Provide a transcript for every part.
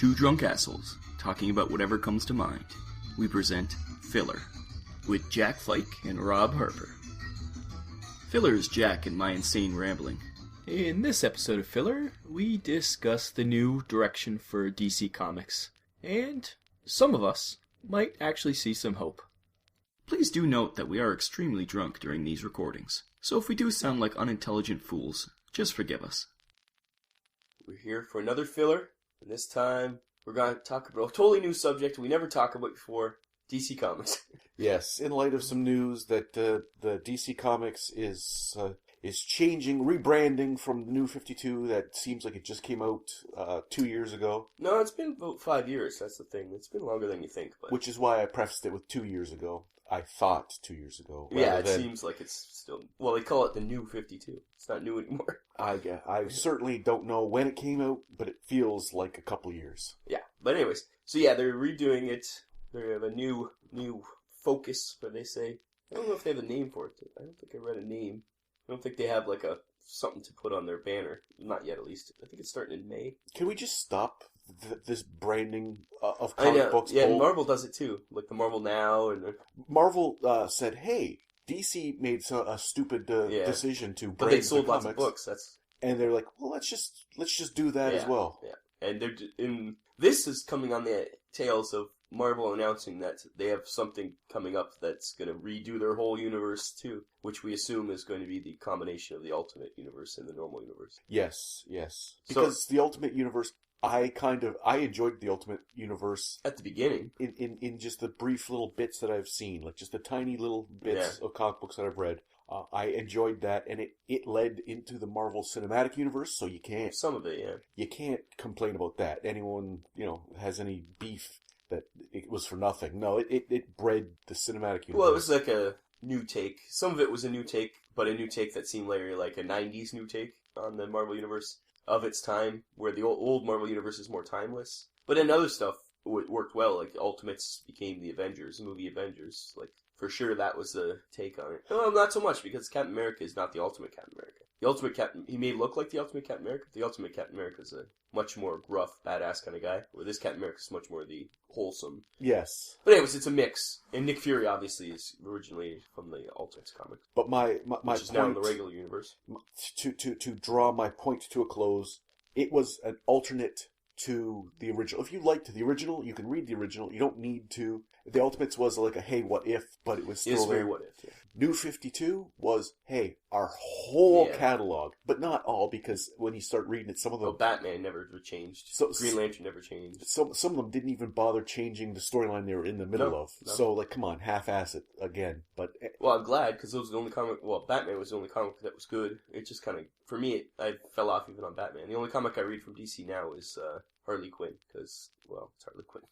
Two drunk assholes talking about whatever comes to mind. We present Filler with Jack Fike and Rob Harper. Filler is Jack and my insane rambling. In this episode of Filler, we discuss the new direction for DC Comics, and some of us might actually see some hope. Please do note that we are extremely drunk during these recordings, so if we do sound like unintelligent fools, just forgive us. We're here for another filler, and this time we're going to talk about a totally new subject we never talked about before, DC Comics. Yes, in light of some news that the DC Comics is changing, rebranding from the New 52 that seems like it just came out 2 years ago. No, it's been about 5 years, that's the thing. It's been longer than you think. But which is why I prefaced it with 2 years ago. I thought 2 years ago. Yeah, it seems like it's still... Well, they call it the New 52. It's not new anymore. I certainly don't know when it came out, but it feels like a couple years. Yeah, but anyways. So yeah, they're redoing it. They have a new focus, what they say. I don't know if they have a name for it. I don't think I read a name. I don't think they have like something to put on their banner. Not yet, at least. I think it's starting in May. Can we just stop this branding of comic books? Yeah, and Marvel does it too. Like the Marvel Now and Marvel said, "Hey, DC made a stupid decision to brand but they sold the lots comics." of books. And they're like, "Well, let's just do that as well." Yeah, and this is coming on the tails of Marvel announcing that they have something coming up that's going to redo their whole universe too, which we assume is going to be the combination of the Ultimate Universe and the normal universe. Yes. Because the Ultimate Universe, I enjoyed the Ultimate Universe at the beginning. In just the brief little bits that I've seen, like just the tiny little bits of comic books that I've read. I enjoyed that, and it led into the Marvel Cinematic Universe, so you can't... Some of it, yeah. You can't complain about that. Anyone, has any beef that it was for nothing. No, it bred the cinematic universe. Well, it was like a new take. Some of it was a new take, but a new take that seemed like a 90s new take on the Marvel Universe of its time, where the old Marvel Universe is more timeless. But then other stuff worked well, like Ultimates became the Avengers, the movie Avengers. Like, for sure that was the take on it. Well, not so much, because Captain America is not the Ultimate Captain America. The Ultimate Captain, he may look like the Ultimate Captain America, but the Ultimate Captain America is a much more gruff, badass kind of guy, where this Captain America is much more the wholesome. Yes. But anyways, it's a mix. And Nick Fury, obviously, is originally from the Ultimates comics. But my which is point, now in the regular universe. To draw my point to a close, it was an alternate to the original. If you liked the original, you can read the original. You don't need to. The Ultimates was like a, hey, what if, but it was still It's there. very what if, yeah. New 52 was, hey, our whole catalog. But not all, because when you start reading it, some of them... Well, Batman never changed. Green Lantern never changed. Some of them didn't even bother changing the storyline they were in the middle of. No. So, come on, half-ass it again. But well, I'm glad, because those were the only comic... Well, Batman was the only comic that was good. It just kind of... For me, I fell off even on Batman. The only comic I read from DC now is Harley Quinn, because, well, it's Harley Quinn.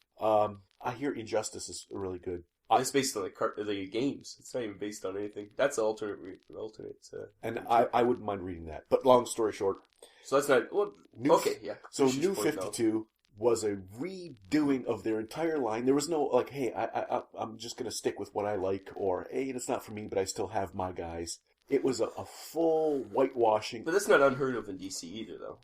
I hear Injustice is really good. It's based on the games. It's not even based on anything. That's the alternate. And I wouldn't mind reading that. But long story short. So that's not... Well, okay, yeah. So New 52 was a redoing of their entire line. There was no, like, hey, I'm just going to stick with what I like, or, hey, it's not for me, but I still have my guys. It was a full whitewashing. But that's not unheard of in DC either, though.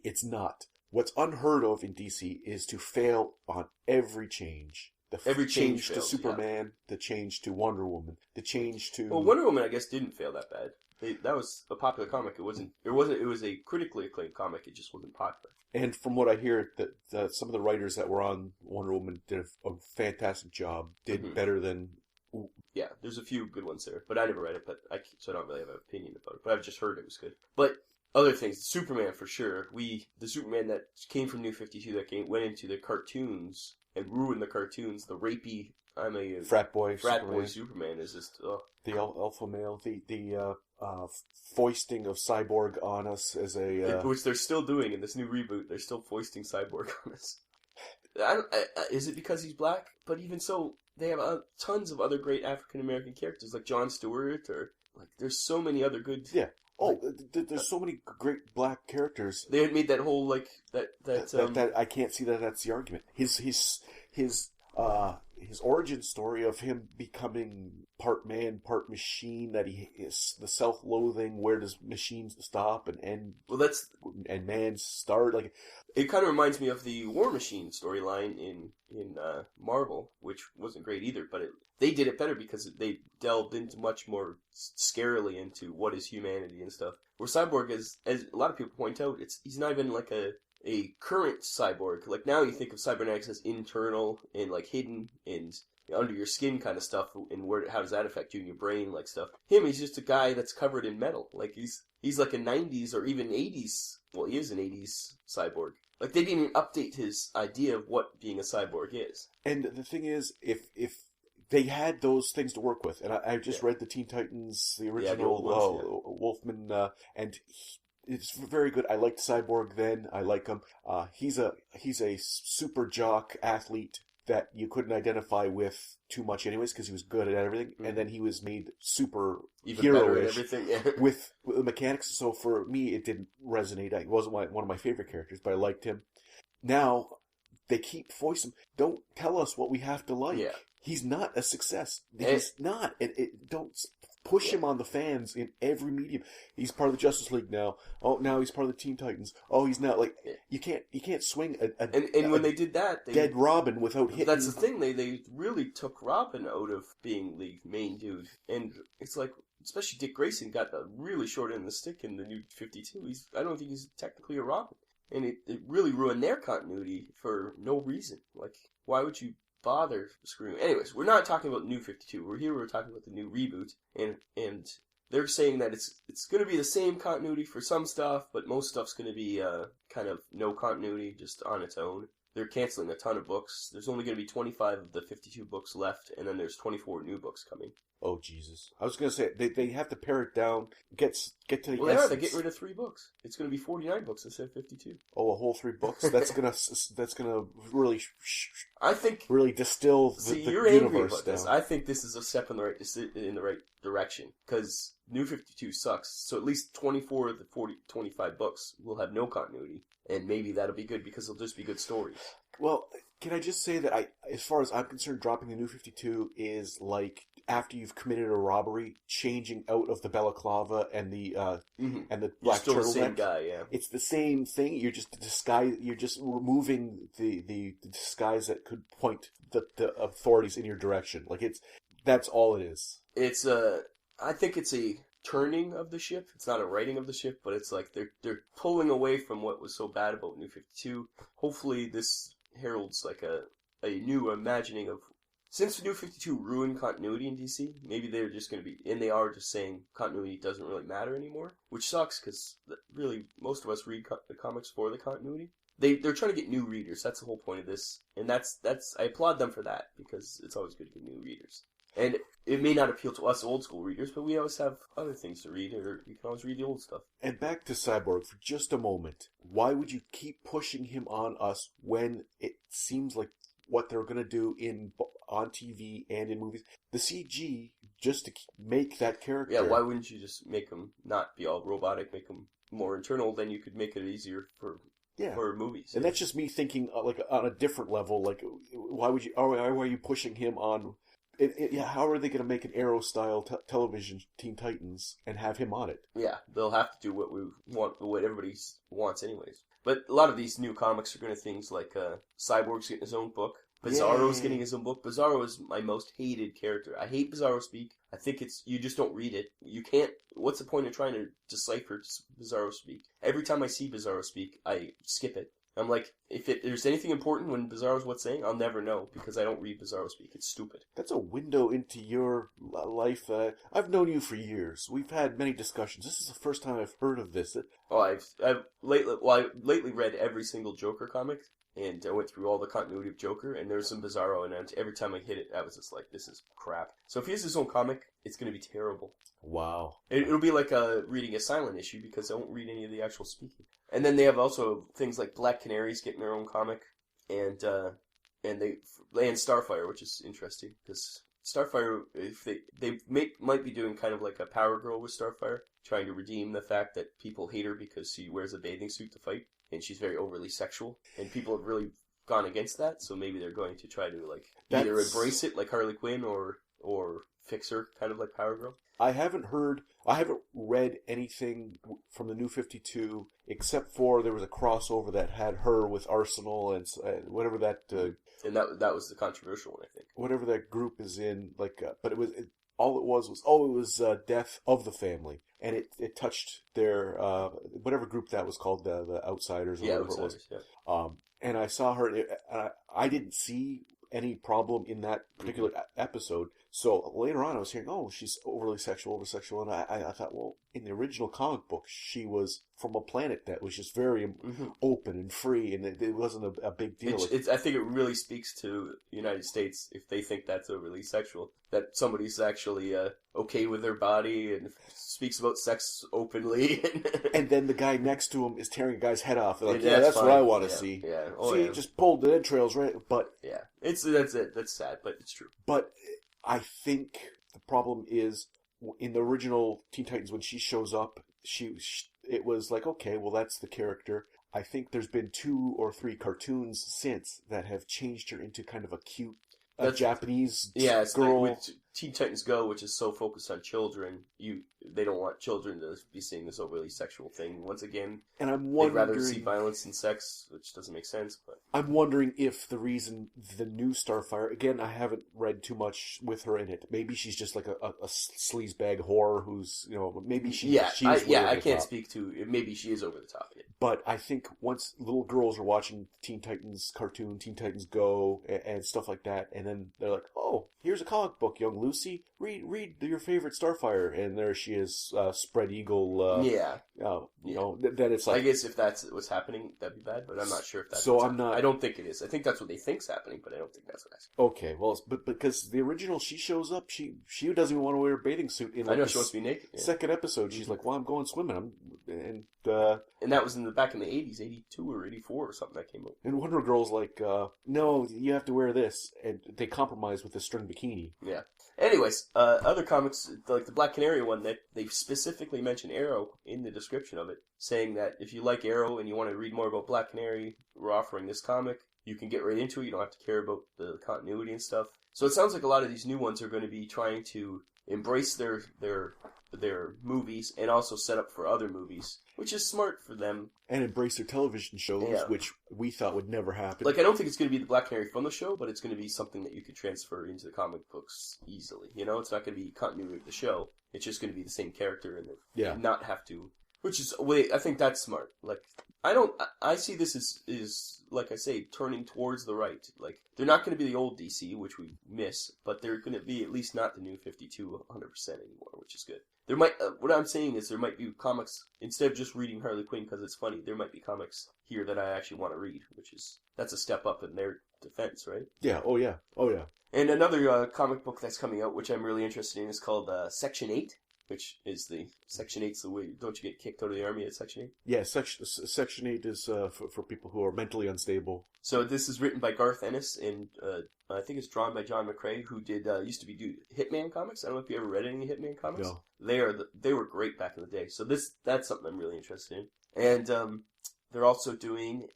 It's not. What's unheard of in DC is to fail on every change. Every change to fails, Superman, the change to Wonder Woman, the change to... Well, Wonder Woman, I guess, didn't fail that bad. That was a popular comic. It was a critically acclaimed comic. It just wasn't popular. And from what I hear, that some of the writers that were on Wonder Woman did a fantastic job. Did better than... Yeah, there's a few good ones there, but I never read it, so I don't really have an opinion about it. But I've just heard it was good. But other things, Superman for sure. The Superman that came from New 52 that went into the cartoons and ruined the cartoons. The rapey, I'm a frat boy Superman is just the alpha male. The foisting of Cyborg on us as a which they're still doing in this new reboot. They're still foisting Cyborg on us. Is it because he's black? But even so, they have tons of other great African American characters like Jon Stewart, or like there's so many other good. Yeah. Oh, there's so many great black characters. They had made that whole like that. I can't see that that's the argument. His his origin story of him becoming part man, part machine, that he is the self-loathing, where does machines stop and end, Well, and man start, like, it kind of reminds me of the War Machine storyline in Marvel, which wasn't great either, but they did it better because they delved into much more scarily into what is humanity and stuff. Where Cyborg is, as a lot of people point out, he's not even like a current cyborg. Like, now you think of cybernetics as internal and like hidden and under your skin kind of stuff, and how does that affect you in your brain, like stuff. He's just a guy that's covered in metal. Like, he's like a 90s or even 80s, well, he is an 80s cyborg. Like, they didn't even update his idea of what being a cyborg is. and the thing is, if they had those things to work with, and I just read the Teen Titans, the original, the old ones, Wolfman, and it's very good. I liked Cyborg then. I like him. He's a super jock athlete that you couldn't identify with too much anyways, because he was good at everything, and then he was made super Even better at hero-ish everything, yeah. with the mechanics. So for me, it didn't resonate. He wasn't one of my favorite characters, but I liked him. Now they keep voicing, don't tell us what we have to like. Yeah. He's not a success. He's not. Don't push him on the fans in every medium. He's part of the Justice League now. Oh, now he's part of the Teen Titans. Oh, he's not, like, you can't swing And when they did that, dead Robin without hitting. That's the thing. They really took Robin out of being the main dude, and it's like, especially Dick Grayson got a really short end of the stick in the New 52. I don't think he's technically a Robin, and it really ruined their continuity for no reason. Like, why would you bother screwing? Anyways, we're not talking about New 52. We're talking about the new reboot, and they're saying that it's going to be the same continuity for some stuff, but most stuff's going to be kind of no continuity, just on its own. They're canceling a ton of books. There's only going to be 25 of the 52 books left, and then there's 24 new books coming. Oh, Jesus. I was going to say, they have to pare it down, get to the essence. Well, they're getting rid of 3 books. It's going to be 49 books instead of 52. Oh, a whole 3 books? That's gonna really I think... really distill the you're angry universe about this. down. I think this is a step in the right direction, because New 52 sucks. So at least 24 of the 25 books will have no continuity, and maybe that'll be good because they'll just be good stories. Well, can I just say that as far as I'm concerned, dropping the New 52 is like, after you've committed a robbery, changing out of the balaclava and the and the black You're still the turtleneck. same guy, yeah. It's the same thing. You're just removing the disguise that could point the authorities in your direction. Like, that's all it is. I think it's a turning of the ship. It's not a righting of the ship, but it's like they're pulling away from what was so bad about New 52. Hopefully this heralds like a new imagining of, since New 52 ruined continuity in DC, maybe they're just going to be, and they are just saying continuity doesn't really matter anymore, which sucks because really most of us read the comics for the continuity. They're trying to get new readers. That's the whole point of this, and that's I applaud them for that, because it's always good to get new readers. And it may not appeal to us old school readers, but we always have other things to read, or we can always read the old stuff. And back to Cyborg for just a moment. Why would you keep pushing him on us when it seems like what they're going to do on TV and in movies, the CG, just to make that character? Yeah, why wouldn't you just make him not be all robotic, make him more internal? Then you could make it easier for movies. And that's just me thinking like on a different level. Like, why are you pushing him on? How are they going to make an Arrow style television Teen Titans and have him on it? Yeah, they'll have to do what we want, what everybody wants, anyways. But a lot of these new comics are going to things like Cyborg's getting his own book, Bizarro's getting his own book. Bizarro is my most hated character. I hate Bizarro speak. I think you just don't read it. You can't. What's the point of trying to decipher Bizarro speak? Every time I see Bizarro speak, I skip it. I'm like, if there's anything important when Bizarro's what's saying, I'll never know, because I don't read Bizarro speak. It's stupid. That's a window into your life. I've known you for years. We've had many discussions. This is the first time I've heard of this. Oh, I lately read every single Joker comic, and I went through all the continuity of Joker, and there's some Bizarro, and every time I hit it, I was just like, this is crap. So if he has his own comic, it's going to be terrible. Wow. It'll be like reading a silent issue, because I won't read any of the actual speaking. And then they have also things like Black Canaries getting their own comic, and Starfire, which is interesting, because Starfire, if they might be doing kind of like a Power Girl with Starfire, trying to redeem the fact that people hate her because she wears a bathing suit to fight, and she's very overly sexual, and people have really gone against that, so maybe they're going to try to like either That's- embrace it like Harley Quinn or fix her kind of like Power Girl. I haven't read anything from the New 52 except for there was a crossover that had her with Arsenal and whatever that And that was the controversial one, I think. whatever that group is in. Like, but it was Death of the Family, and it touched their whatever group that was called, the Outsiders or whatever it was. Yeah. And I saw her. I didn't see any problem in that particular episode. So later on, I was hearing, "Oh, she's overly sexual," and I thought, well, in the original comic book, she was from a planet that was just very open and free, and it wasn't a big deal. I think it really speaks to the United States if they think that's overly sexual. That somebody's actually okay with their body and speaks about sex openly. And then the guy next to him is tearing a guy's head off. They're like, Yeah, yeah, that's what fine. I want to Yeah, see. yeah. Oh, See, yeah. just pulled the entrails, right? But Yeah, that's it. That's sad, but it's true. But I think the problem is in the original Teen Titans when she shows up, it was like, okay, well that's the character. I think there's been 2 or 3 cartoons since that have changed her into kind of a cute Japanese It's girl. like with Teen Titans Go, which is so focused on children. They don't want children to be seeing this overly sexual thing. Once again, And I'm they'd rather see wondering, violence and sex, which doesn't make sense. But I'm wondering if the reason the new Starfire, again, I haven't read too much with her in it. Maybe she's just like a sleazebag whore who's, maybe she's I way over the can't top. speak to. Maybe she is over the top. Yeah. But I think once little girls are watching Teen Titans cartoon, Teen Titans Go, and stuff like that, and then they're like, "Oh, here's a comic book, young Lucy. Read your favorite Starfire," and there she is, spread eagle. Then it's like, I guess if that's what's happening, that'd be bad. But I'm not sure if that's. So what's I'm happening. not- I don't think it is. I think that's what they think's happening, but I don't think that's what's okay, well, but because the original, she shows up, she doesn't even want to wear a bathing suit in happening. I like know the she wants to be naked. Yeah. second episode. She's like, "Well, I'm going swimming," and And that was back in the 80s, 82 or 84 or something that came out. and Wonder Girl's like, "No, you have to wear this," and they compromise with the string bikini. Yeah. Anyways, other comics, like the Black Canary one, that they specifically mention Arrow in the description of it, saying that if you like Arrow and you want to read more about Black Canary, we're offering this comic. You can get right into it. You don't have to care about the continuity and stuff. So it sounds like a lot of these new ones are going to be trying to embrace their movies and also set up for other movies, which is smart for them. And embrace their television shows, Yeah. which we thought would never happen. Like, I don't think it's going to be the Black Canary from the show, but it's going to be something that you could transfer into the comic books easily. It's not going to be continuity of the show. It's just going to be the same character and not have to. Which is, I think that's smart. Like, I see this as, like I say, turning towards the right. Like, they're not going to be the old DC, which we miss, but they're going to be at least not the new 52 100% anymore, which is good. There might, what I'm saying is there might be comics, instead of just reading Harley Quinn because it's funny, there might be comics here that I actually want to read, that's a step up in their defense, right? Yeah, oh yeah. And another comic book that's coming out, which I'm really interested in, is called Section 8, which is Section 8's the way, don't you get kicked out of the army at Section 8? Yeah, Section 8 is for people who are mentally unstable. So this is written by Garth Ennis, and I think it's drawn by John McCrae, who used to do Hitman comimes. I don't know if you ever read any Hitman comics. No. They were great back in the day. So that's something I'm really interested in. And they're also doing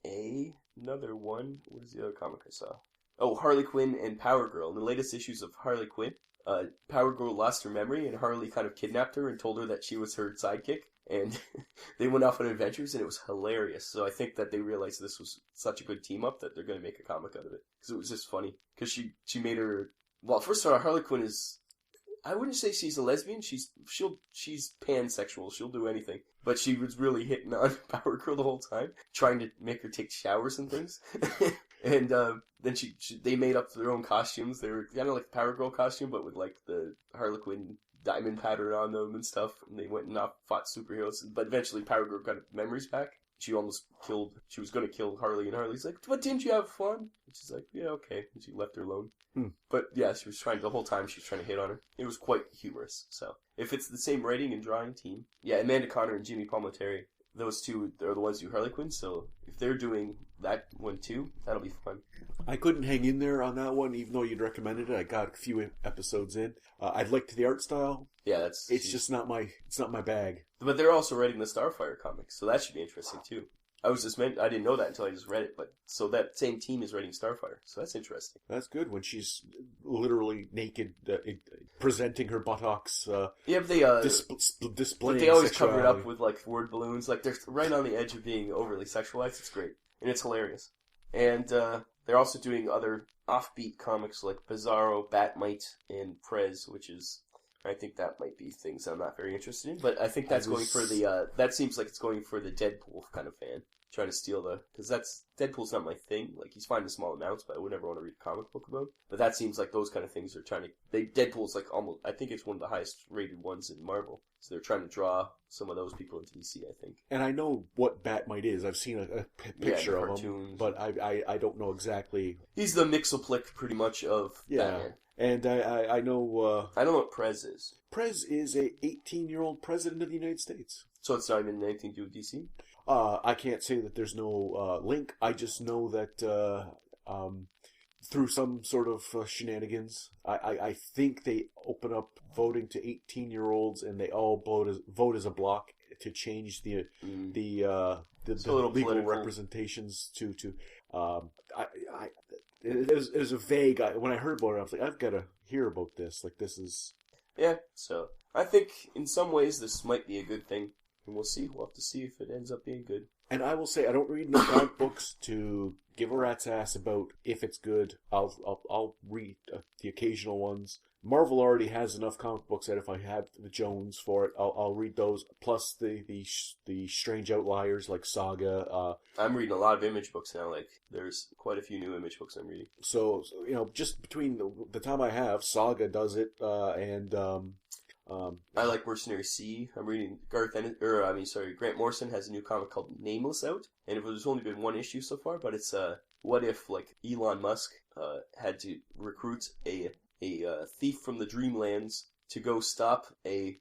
another one. What is the other comic I saw? Oh, Harley Quinn and Power Girl. In the latest issues of Harley Quinn, Power Girl lost her memory, and Harley kind of kidnapped her and told her that she was her sidekick. And they went off on adventures, and it was hilarious. So I think that they realized this was such a good team up that they're going to make a comic out of it. Because it was just funny. Because she made her... Well, first of all, Harley Quinn is... I wouldn't say she's a lesbian. She's pansexual. She'll do anything. But she was really hitting on Power Girl the whole time, trying to make her take showers and things. And then they made up their own costumes. They were kind of like the Power Girl costume, but with like the Harlequin diamond pattern on them and stuff. And they went and fought superheroes. But eventually Power Girl got her memories back. She almost she was going to kill Harley, and Harley's like, "But didn't you have fun?" And she's like, "Yeah, okay." And she left her alone. But yeah, the whole time she was trying to hit on her. It was quite humorous. So if it's the same writing and drawing team, yeah, Amanda Conner and Jimmy Palminteri, those two are the ones who do Harley Quinn. So if they're doing that one too, that'll be fun. I couldn't hang in there on that one, even though you'd recommended it. I got a few episodes in. I liked the art style. Yeah, it's just not my bag. But they're also writing the Starfire comics, so that should be interesting too. I didn't know that until I just read it. But so that same team is writing Starfire, so that's interesting. That's good when she's literally naked, presenting her buttocks. Yeah, but they displaying. but they always sexuality. cover it up with like word balloons. Like they're right on the edge of being overly sexualized. It's great and it's hilarious. And they're also doing other offbeat comics like Bizarro, Batmite, and Prez, which is. I think that might be things I'm not very interested in, but I think that's going for the, that seems like it's going for the Deadpool kind of fan. Trying to steal because Deadpool's not my thing. Like, he's fine in small amounts, but I would never want to read a comic book about him. But that seems like those kind of things are Deadpool's like almost, I think it's one of the highest rated ones in Marvel. So they're trying to draw some of those people into DC, I think. And I know what Batmite is. I've seen a picture of him, but I don't know exactly. He's the Mixoplick, pretty much, of Batman. And I know... I don't know what Prez is. Prez is a 18-year-old president of the United States. So it's not even anything to do with DC? I can't say that there's no link. I just know that through some sort of shenanigans, I think they open up voting to 18-year-olds, and they all vote as a block to change the legal political. representations to it was a vague. When I heard about it, I was like, I've got to hear about this. Like, this is... Yeah, so I think in some ways this might be a good thing. And we'll see. We'll have to see if it ends up being good. And I will say, I don't read enough comic books to give a rat's ass about if it's good. I'll read the occasional ones. Marvel already has enough comic books that if I have the Jones for it, I'll read those. Plus the strange outliers like Saga. I'm reading a lot of Image books now. Like, there's quite a few new Image books I'm reading. So just between the time I have, Saga does it, and I like Mercenary C. I'm reading Grant Morrison has a new comic called Nameless out, and there's only been one issue so far, but it's what if like Elon Musk had to recruit a thief from the Dreamlands to go stop go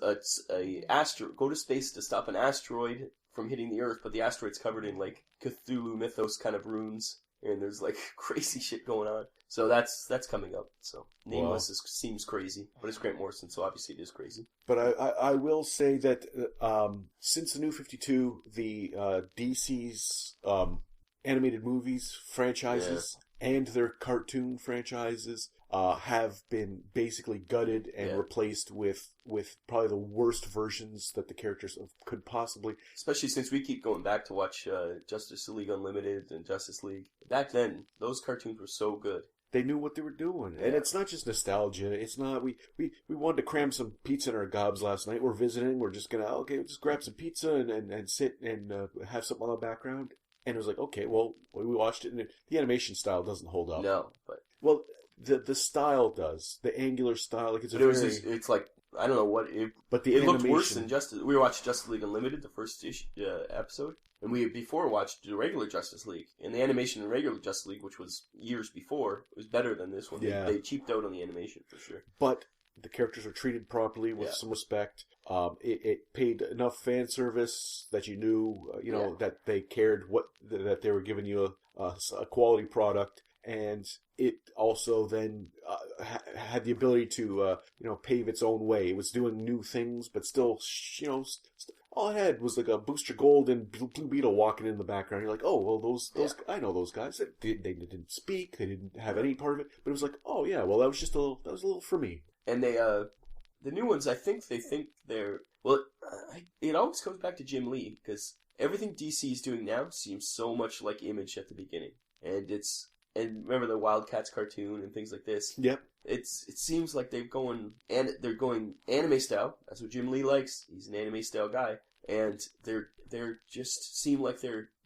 to space to stop an asteroid from hitting the Earth, but the asteroid's covered in like Cthulhu mythos kind of runes, and there's like crazy shit going on. So that's coming up. So Nameless seems crazy, but it's Grant Morrison, so obviously it is crazy. But I will say that since the New 52, the DC's animated movies franchises and their cartoon franchises have been basically gutted and replaced with probably the worst versions that the characters could possibly. Especially since we keep going back to watch Justice League Unlimited and Justice League. Back then, those cartoons were so good. They knew what they were doing. And it's not just nostalgia. It's not, we wanted to cram some pizza in our gobs last night. We're visiting. We're just going to, we'll just grab some pizza and sit and have something on the background. And it was like, okay, well, we watched it, and the animation style doesn't hold up. No, but... Well, the style does. The angular style. Like, it's like, I don't know what... But the it animation... looked worse than Justice... We watched Justice League Unlimited, the first episode. And we before watched the regular Justice League. And the animation in regular Justice League, which was years before, was better than this one. Yeah. They cheaped out on the animation, for sure. But the characters are treated properly with some respect. It paid enough fan service that you knew, that they cared that they were giving you a quality product. And it also then had the ability to, pave its own way. It was doing new things, but still, all it had was like a Booster Gold and Blue Beetle walking in the background. You're like, oh, well, those I know those guys. They didn't speak. They didn't have any part of it. But it was like, oh, yeah, well, that was a little for me. And they, the new ones, I think they're, well, it always comes back to Jim Lee, because everything DC is doing now seems so much like Image at the beginning. And remember the Wildcats cartoon and things like this? Yep. It seems like they're going anime style. That's what Jim Lee likes. He's an anime style guy. And they're just seem like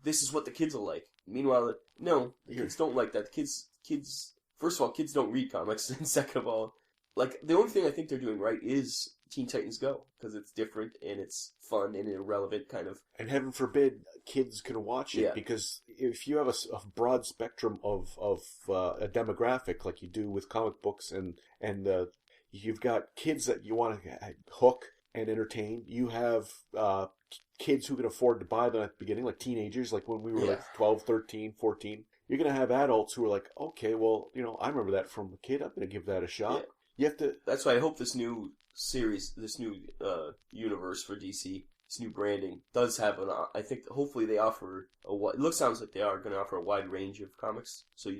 this is what the kids will like. Meanwhile, no, the kids don't like that. Kids, first of all, kids don't read comics. And second of all, like, the only thing I think they're doing right is Teen Titans Go, because it's different and it's fun and irrelevant kind of. And heaven forbid kids can watch it, because if you have a broad spectrum of a demographic like you do with comic books, and you've got kids that you want to hook and entertain, you have kids who can afford to buy them at the beginning, like teenagers, like when we were like 12, 13, 14. You're going to have adults who are like, okay, well, I remember that from a kid. I'm going to give that a shot. Yeah. You have to. That's why I hope this new series, this new universe for DC this new branding does have I think hopefully they offer sounds like they are going to offer a wide range of comics. So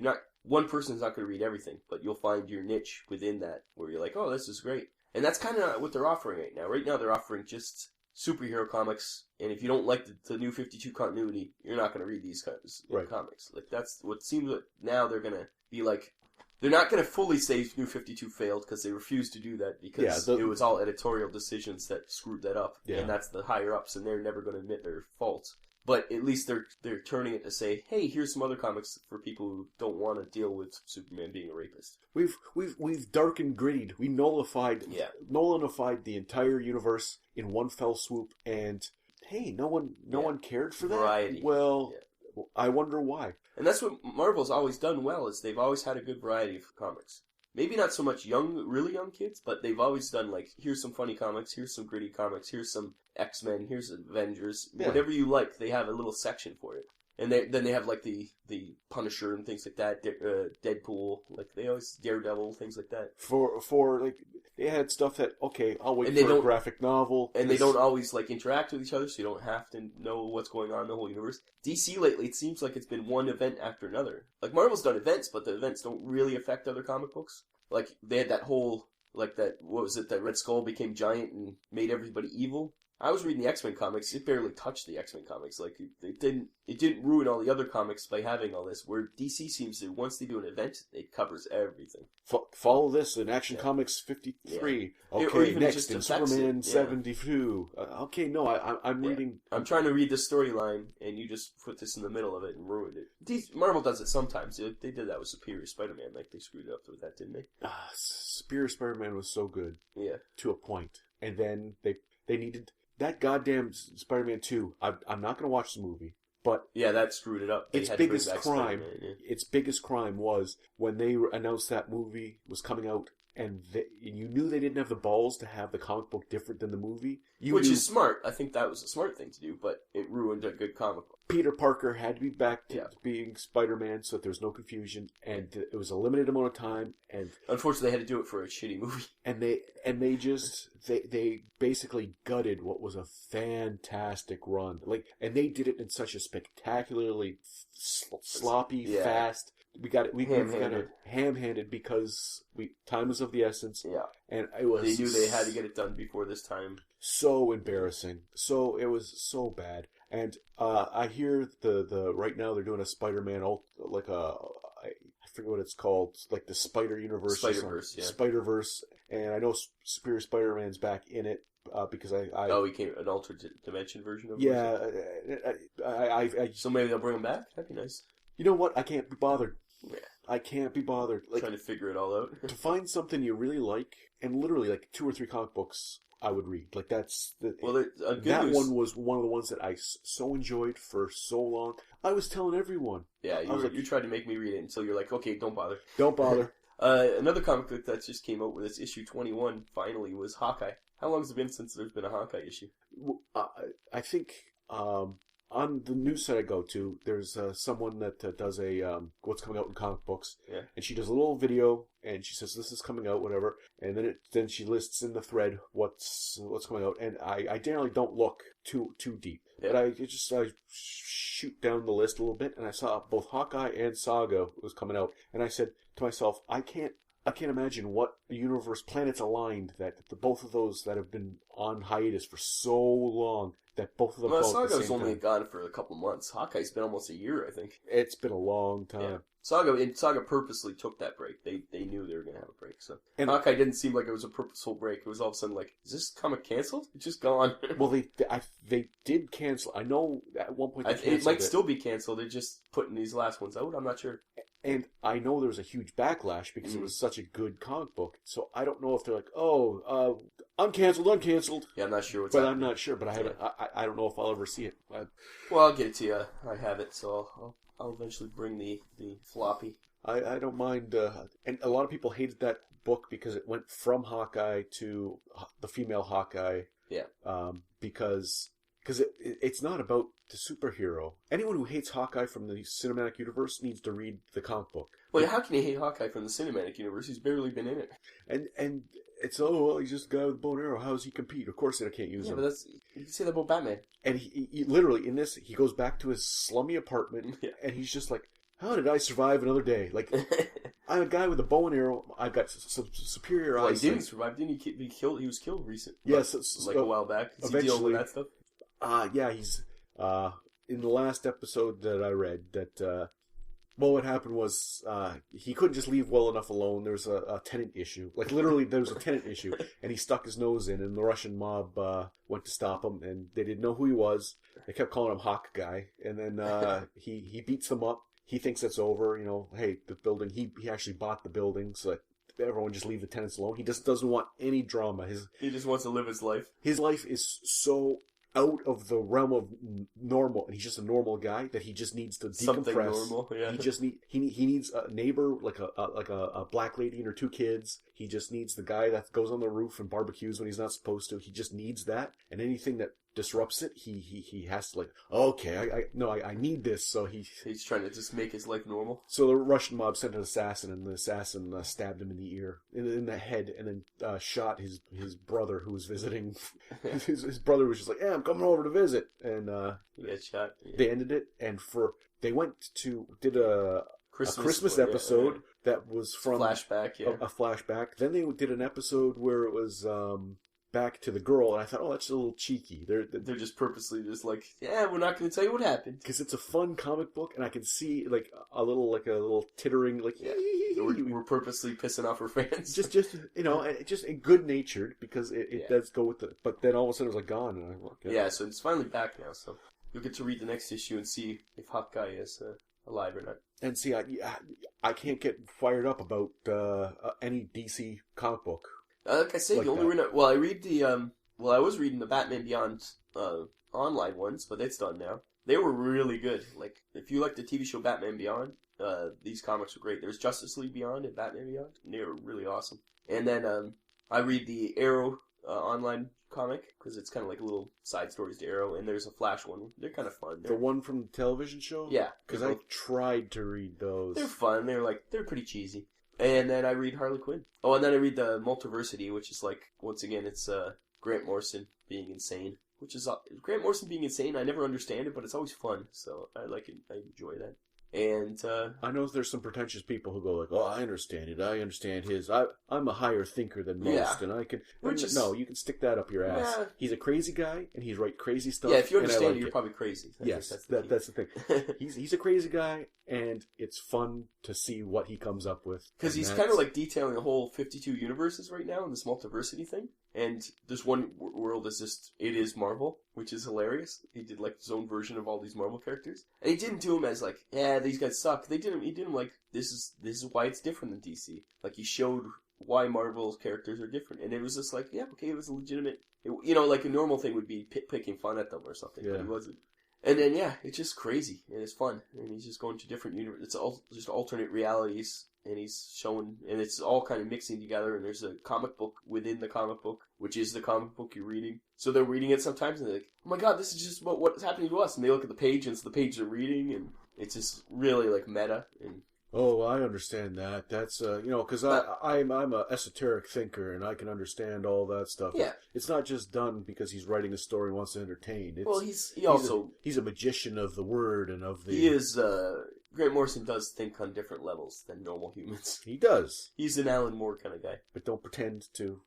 one person's not going to read everything, but you'll find your niche within that where you're like, oh, this is great. And that's kind of what they're offering right now. Right now they're offering just superhero comics, and if you don't like the New 52 continuity, you're not going to read these kinds of comics. Like, that's what seems like now they're going to be like, they're not going to fully say New 52 failed because they refuse to do that because it was all editorial decisions that screwed that up. Yeah. And that's the higher-ups, and they're never going to admit their faults. But at least they're turning it to say, hey, here's some other comics for people who don't want to deal with Superman being a rapist. We've dark and grittied. We nullified the entire universe in one fell swoop, and hey, no one cared for that. Variety. Well, I wonder why. And that's what Marvel's always done well, is they've always had a good variety of comics. Maybe not so much really young kids, but they've always done, like, here's some funny comics, here's some gritty comics, here's some X-Men, here's Avengers. Yeah. Whatever you like, they have a little section for it. And then they have, like, the Punisher and things like that, Deadpool, like, they always, Daredevil, things like that. For like, they had stuff that, okay, I'll wait for a graphic novel. And they don't always, like, interact with each other, so you don't have to know what's going on in the whole universe. DC lately, it seems like it's been one event after another. Like, Marvel's done events, but the events don't really affect other comic books. Like, they had that whole, like, that Red Skull became giant and made everybody evil. I was reading the X-Men comics. It barely touched the X-Men comics. Like, it didn't ruin all the other comics by having all this. Where DC seems to, once they do an event, it covers everything. Follow this in Action Comics 53. Yeah. Okay, next in Superman 72. Okay, no, I'm reading. I'm trying to read the storyline, and you just put this in the middle of it and ruined it. Marvel does it sometimes. They did that with Superior Spider-Man. Like, they screwed it up with that, didn't they? Superior Spider-Man was so good. Yeah. To a point. And then they needed... That goddamn Spider-Man 2, I'm not going to watch the movie, but... Yeah, that screwed it up. Its biggest crime was when they announced that movie was coming out, and you knew they didn't have the balls to have the comic book different than the movie. Which is smart. I think that was a smart thing to do, but it ruined a good comic book. Peter Parker had to be back to being Spider-Man so that there was no confusion, and it was a limited amount of time, and... Unfortunately, they had to do it for a shitty movie. And they basically gutted what was a fantastic run. Like, and they did it in such a spectacularly sloppy, fast... We got it ham-handed because time was of the essence. Yeah. And it was... They knew they had to get it done before this time. So embarrassing. So, it was so bad. And I hear the right now they're doing a Spider-Man, like I forget what it's called, it's like the Spider Universe. Spider-Verse, yeah. Spider-Verse. And I know Superior Spider-Man's back in it. Because he came an alternate dimension version of it? Yeah. So maybe they'll bring him back? That'd be nice. You know what? I can't be bothered. Yeah. I can't be bothered. Like, trying to figure it all out. To find something you really like, and literally like 2 or 3 comic books I would read. Like, that's... one was one of the ones that I so enjoyed for so long. I was telling everyone. Yeah, you tried to make me read it until you're like, okay, don't bother. Don't bother. Another comic book that just came out with its issue 21, finally, was Hawkeye. How long has it been since there's been a Hawkeye issue? I think... on the news site I go to, there's someone that does a what's coming out in comic books, and she does a little video, and she says this is coming out, whatever, and then she lists in the thread what's coming out, and I generally don't look too deep, but I shoot down the list a little bit, and I saw both Hawkeye and Saga was coming out, and I said to myself, I can't imagine what universe planets aligned that the both of those that have been on hiatus for so long. That both of them. Well, Saga's only gone for a couple months. Hawkeye's been almost a year, I think. It's been a long time. Yeah. Saga purposely took that break. They knew they were going to have a break. So Hawkeye didn't seem like it was a purposeful break. It was all of a sudden like, is this comic canceled? It's just gone. Well, they did cancel. I know at one point they canceled it might still be canceled. They're just putting these last ones out. I'm not sure. And I know there was a huge backlash because it was such a good comic book. So I don't know if they're like, uncanceled. Yeah, I'm not sure what's happening. I'm not sure, but I haven't. I don't know if I'll ever see it. Well, I'll get it to you. I have it, so I'll eventually bring the floppy. I don't mind. And a lot of people hated that book because it went from Hawkeye to the female Hawkeye. Yeah. Because it's not about the superhero. Anyone who hates Hawkeye from the cinematic universe needs to read the comic book. Well, how can you hate Hawkeye from the cinematic universe? He's barely been in it. And it's he's just a guy with a bow and arrow. How does he compete? Of course, they can't use him. But You can say that about Batman. And he literally, in this, he goes back to his slummy apartment, Yeah. and he's just like, how did I survive another day? Like, I'm a guy with a bow and arrow. I've got some superior Well, he eyesight. didn't survive. Didn't he be killed? He was killed recently. Yes, Like a while back. Is he dealing with that stuff? Yeah, he's in the last episode that I read that. Well, what happened was he couldn't just leave well enough alone. There was a tenant issue. Like, literally, there was a tenant issue. And he stuck his nose in, and the Russian mob went to stop him, and they didn't know who he was. They kept calling him Hawk Guy. And then he beats them up. He thinks it's over. You know, hey, the building, he actually bought the building, so that everyone just leave the tenants alone. He just doesn't want any drama. He just wants to live his life. His life is so out of the realm of normal, and he's just a normal guy that he just needs to decompress. Something normal, yeah. He needs a neighbor, like a black lady and her 2 kids. He just needs the guy that goes on the roof and barbecues when he's not supposed to. He just needs that, and anything that disrupts it, he has to, like, okay, I need this. So he's trying to just make his life normal. So the Russian mob sent an assassin, and the assassin stabbed him in the ear, in the head, and then shot his brother who was visiting. his brother was just like, I'm coming over to visit, and He got shot. Yeah. they ended it. And they did a Christmas episode that was from flashback, yeah. a flashback. Then they did an episode where it was back to the girl, and I thought, that's a little cheeky. They're just purposely just like, we're not going to tell you what happened. Because it's a fun comic book, and I can see like a little tittering, like, We're purposely pissing off our fans. just just good natured, because it does go with the. But then all of a sudden it was like gone, and I look. Yeah, so it's finally back now. So you'll get to read the next issue and see if Hawkeye is alive or not. And see, I can't get fired up about any DC comic book. Like I said, Like the only reason. Well, I read the. I was reading the Batman Beyond online ones, but it's done now. They were really good. Like, if you like the TV show Batman Beyond, these comics were great. There's Justice League Beyond and Batman Beyond, and they were really awesome. And then I read the Arrow online comic, because it's kind of like little side stories to Arrow, and there's a Flash one. They're kind of fun. The one from the television show? Yeah. Because I tried to read those. They're fun. They're pretty cheesy. And then I read Harley Quinn. Oh, and then I read the Multiversity, which is like, once again, it's Grant Morrison being insane. Which is Grant Morrison being insane. I never understand it, but it's always fun. So I like it. I enjoy that. And I know there's some pretentious people who go like, I understand it. I understand his. I'm a higher thinker than most, and I can. No, you can stick that up your ass. Yeah. He's a crazy guy, and he's write crazy stuff. Yeah, if you understand like it, you're probably crazy. Yes, that's the thing. He's a crazy guy, and it's fun to see what he comes up with. Because he's kind of like detailing the whole 52 universes right now in this multiversity thing. And this one world is it is Marvel, which is hilarious. He did like his own version of all these Marvel characters. And he didn't do them as like, these guys suck. He did them like, this is why it's different than DC. Like, he showed why Marvel's characters are different. And it was just like, okay, it was a legitimate, like a normal thing would be picking fun at them or something, but he wasn't. And then, it's just crazy, and it's fun. And he's just going to different universes. It's all just alternate realities. And he's showing, and it's all kind of mixing together, and there's a comic book within the comic book, which is the comic book you're reading. So they're reading it sometimes, and they're like, oh my god, this is just about what's happening to us. And they look at the page, and it's the page they're reading, and it's just really, like, meta. And oh, I understand that. That's, because I'm a esoteric thinker, and I can understand all that stuff. Yeah. It's not just done because he's writing a story and wants to entertain. He's a magician of the word and of the... He is, Grant Morrison does think on different levels than normal humans. He does. He's an Alan Moore kind of guy. But don't pretend to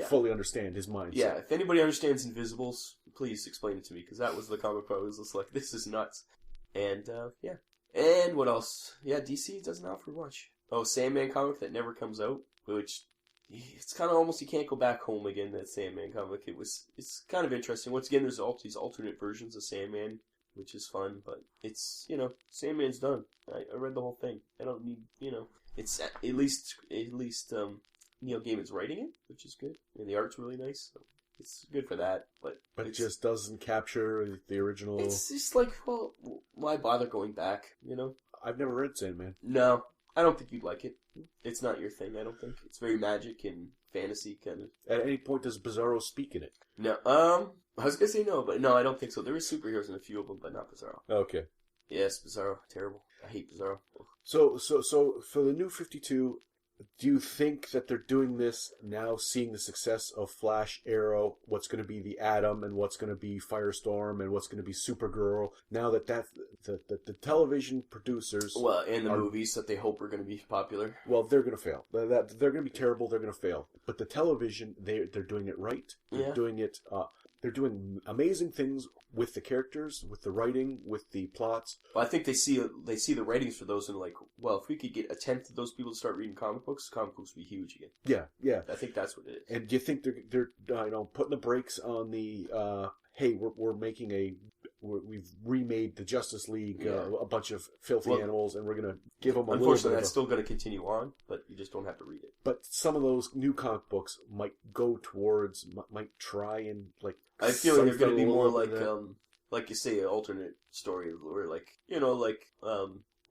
fully understand his mindset. Yeah, if anybody understands Invisibles, please explain it to me, because that was the comic book I was just like, this is nuts. And, And what else? Yeah, DC doesn't offer much. Oh, Sandman comic that never comes out, which it's kind of almost you can't go back home again. That Sandman comic, it's kind of interesting. Once again, there's all these alternate versions of Sandman, which is fun. But it's Sandman's done. I read the whole thing. I don't need it's at least Neil Gaiman's writing it, which is good, and the art's really nice. So it's good for that, but it just doesn't capture the original. It's just like, well, why bother going back? I've never read Sandman. No, I don't think you'd like it. It's not your thing. I don't think it's very magic and fantasy kind of. At any point, does Bizarro speak in it? No. I was gonna say no, but no, I don't think so. There were superheroes in a few of them, but not Bizarro. Okay. Yes, Bizarro, terrible. I hate Bizarro. So for the New 52, Do you think that they're doing this now, seeing the success of Flash, Arrow, what's going to be the Atom, and what's going to be Firestorm, and what's going to be Supergirl? Now that the television producers, Well, and the movies that they hope are going to be popular. well, they're going to fail. They're going to be terrible. They're going to fail. But the television, they're doing it right. They're Yeah. doing it. They're doing amazing things with the characters, with the writing, with the plots. Well, I think they see the ratings for those and are like, well, if we could get a tenth of those people to start reading comic books would be huge again. Yeah. I think that's what it is. And do you think they're putting the brakes on the hey, we're making we've remade the Justice League, a bunch of filthy animals, and we're gonna give them a little bit. Unfortunately, that's still going to continue on, but you just don't have to read it. But some of those new comic books might try and like. I feel like they're going to be more that. like you say, an alternate story where what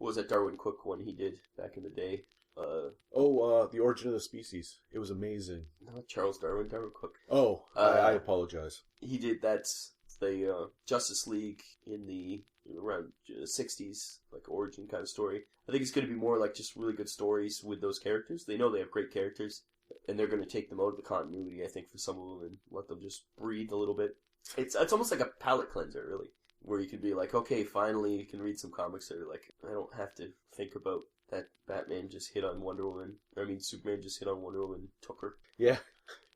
was that Darwin Cook one he did back in the day? The Origin of the Species. It was amazing. Not Charles Darwin, Darwin Cook. Oh, I apologize. He did that's the Justice League in the around 60s, like origin kind of story. I think it's going to be more like just really good stories with those characters. They know they have great characters, and they're going to take them out of the continuity, I think, for some of them and let them just breathe a little bit. It's almost like a palate cleanser, really, where you can be like, okay, finally you can read some comics that are like, I don't have to think about that Batman just hit on Wonder Woman. I mean, Superman just hit on Wonder Woman and took her. Yeah.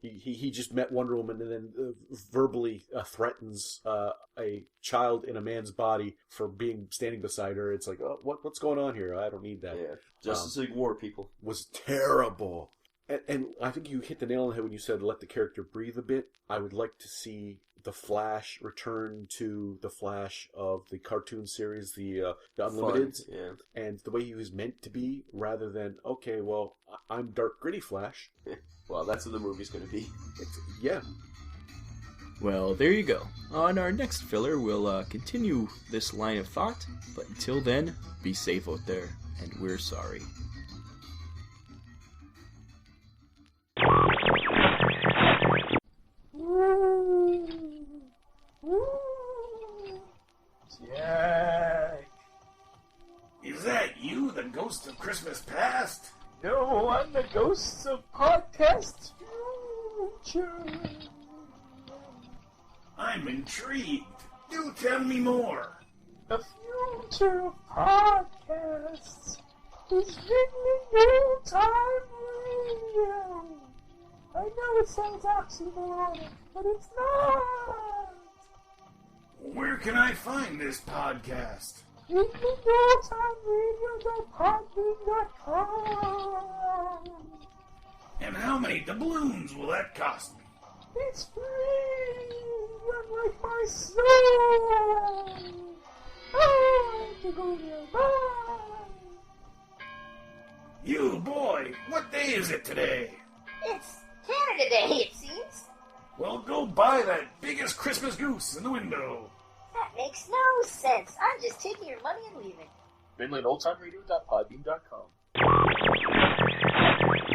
He just met Wonder Woman and then verbally threatens a child in a man's body for standing beside her. It's like, oh, what's going on here? I don't need that. Yeah, Justice League War, people. Was terrible. And I think you hit the nail on the head when you said let the character breathe a bit. I would like to see the Flash return to the Flash of the cartoon series, the Unlimited, yeah. And the way he was meant to be, rather than, okay, well, I'm dark, gritty Flash. Well, that's what the movie's going to be. Yeah. Well, there you go. On our next filler, we'll continue this line of thought, but until then, be safe out there, and we're sorry. Jack! Is that you, the ghost of Christmas past? No, I'm the ghost of podcast future. I'm intrigued. Do tell me more. The future of podcasts is written in old-time radio. I know it sounds oxymoronic, but it's not. Where can I find this podcast? oldtimeradio.podbean.com. And how many doubloons will that cost me? It's free, unlike my soul. I have to go there. Bye. You boy, what day is it today? It's Canada Day, it seems. Well, go buy that biggest Christmas goose in the window. That makes no sense. I'm just taking your money and leaving. Finland oldtimeradio.podbean.com.